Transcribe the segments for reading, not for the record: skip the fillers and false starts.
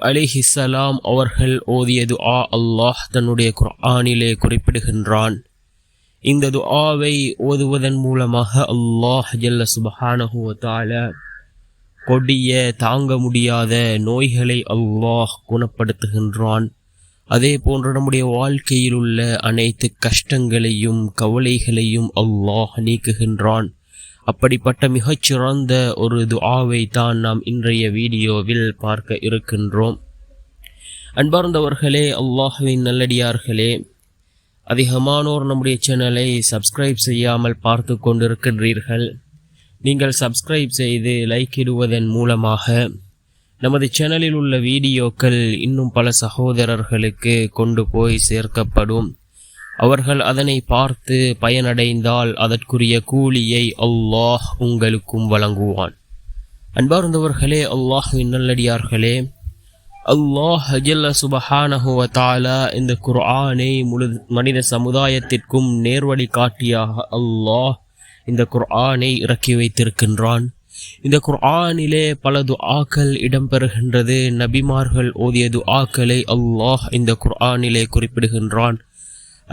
அலைஹிஸ்ஸலாம் அவர்கள் ஓதிய துஆ அல்லாஹ் தன்னுடைய குர்ஆனிலே குறிப்பிடுகின்றான். இந்த துஆவை ஓதுவதன் மூலமாக அல்லாஹ் ஜல்ல சுப்ஹானஹு வ தஆலா கொடிய தாங்க முடியாத நோய்களை அல்லாஹ் குணப்படுத்துகின்றான். அதே போன்று நம்முடைய வாழ்க்கையில் உள்ள அனைத்து கஷ்டங்களையும் கவலைகளையும் அல்லாஹ் நீக்குகின்றான். அப்படிப்பட்ட மிகச்சிறந்த ஒரு துஆவை தான் நாம் இன்றைய வீடியோவில் பார்க்க இருக்கின்றோம். அன்பார்ந்தவர்களே, அல்லாஹ்வின் நல்லடியார்களே, அதிகமானோர் நம்முடைய சேனலை சப்ஸ்கிரைப் செய்யாமல் பார்த்து கொண்டிருக்கின்றீர்கள். நீங்கள் சப்ஸ்கிரைப் செய்து லைக் இடுவதன் மூலமாக நமது சேனலில் உள்ள வீடியோக்கள் இன்னும் பல சகோதரர்களுக்கு கொண்டு போய் சேர்க்கப்படும். அவர்கள் அதனை பார்த்து பயனடைந்தால் அதற்குரிய கூலியை அல்லாஹ் உங்களுக்கும் வழங்குவான். அன்பார்ந்தவர்களே, அல்லாஹ்வின் நல்லடியார்களே, அல்லாஹ் ஜல்ல சுப்ஹானஹு வ தஆலா இந்த குர்ஆனை முழு மனித சமுதாயத்திற்கும் நேர்வழி காட்டியாக அல்லாஹ் இந்த குர்ஆனை இறக்கி வைத்திருக்கின்றான். இந்த குர்ஆனிலே பல துஆக்கள் இடம்பெறுகின்றது. நபிமார்கள் ஓதிய துஆக்களை அல்லாஹ் இந்த குர்ஆனிலே குறிப்பிடுகின்றான்.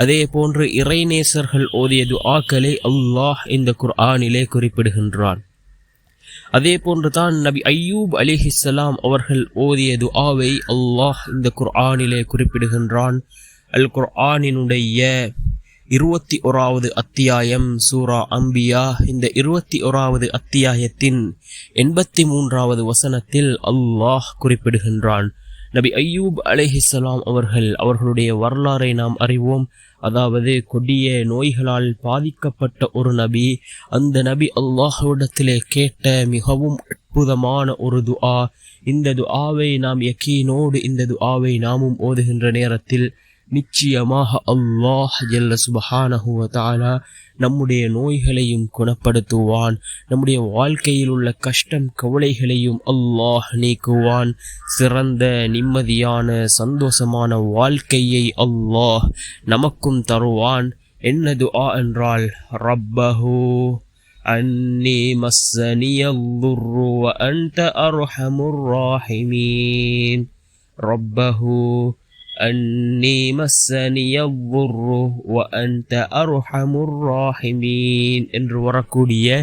அதே போன்று இறைநேசர்கள் ஓதிய துஆக்களை அல்லாஹ் இந்த குர்ஆனிலே குறிப்பிடுகின்றான். அதே போன்று தான் நபி அய்யூப் அலைஹிஸ்ஸலாம் அவர்கள் ஓதிய துஆவை அல்லாஹ் இந்த குர்ஆனிலே குறிப்பிடுகின்றான். அல் குர்ஆனினுடைய 21வது அத்தியாயம் சூரா அம்பியா. இந்த 21வது அத்தியாயத்தின் 83வது வசனத்தில் அல்லாஹ் குறிப்பிடுகின்றான். நபி அய்யூப் அலைஹிஸ்ஸலாம் அவர்களுடைய வரலாறை நாம் அறிவோம். அதாவது கொடிய நோய்களால் பாதிக்கப்பட்ட ஒரு நபி. அந்த நபி அல்லாஹ்விடத்திலே கேட்ட மிகவும் அற்புதமான ஒரு துஆ. இந்த துஆவை நாம் யக்கீனோடு இந்த துஆவை நாமும் ஓதுகின்ற நேரத்தில் நிச்சயமாக அல்லாஹ் ஜல்ல சுப்ஹானஹு வ தஆலா நம்முடைய நோய்களையும் குணப்படுத்துவான். நம்முடைய வாழ்க்கையில் உள்ள கஷ்டம் கவலைகளையும் அல்லாஹ் நீக்குவான். சிறந்த நிம்மதியான சந்தோஷமான வாழ்க்கையை அல்லாஹ் நமக்கும் தருவான். என்ன துஆ என்றால், ரப்பஹு அன்னி மஸ்ஸனியல் துர்ரு வ அன்த அர்ஹமுர் ராஹிமீன். ரப்பஹு அன்னி மஸ்ஸனியல் துர்ரு வ அன்த அர்ஹமுர் ராஹிமீன் என்று வரக்கூடிய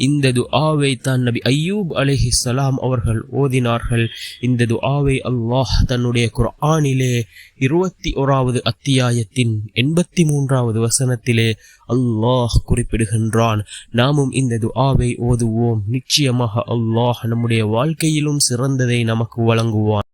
இந்த துஆவை தான் நபி அய்யூப் அலைஹிஸ்ஸலாம் அவர்கள் ஓதினார்கள். இந்த துஆவை அல்லாஹ் தன்னுடைய குர்ஆனிலே 21வது அத்தியாயத்தின் 83வது வசனத்திலே அல்லாஹ் குறிப்பிடுகின்றான். நாமும் இந்த துஆவை ஓதுவோம். நிச்சயமாக அல்லாஹ் நம்முடைய வாழ்க்கையிலும் சிறந்ததை நமக்கு வழங்குவான்.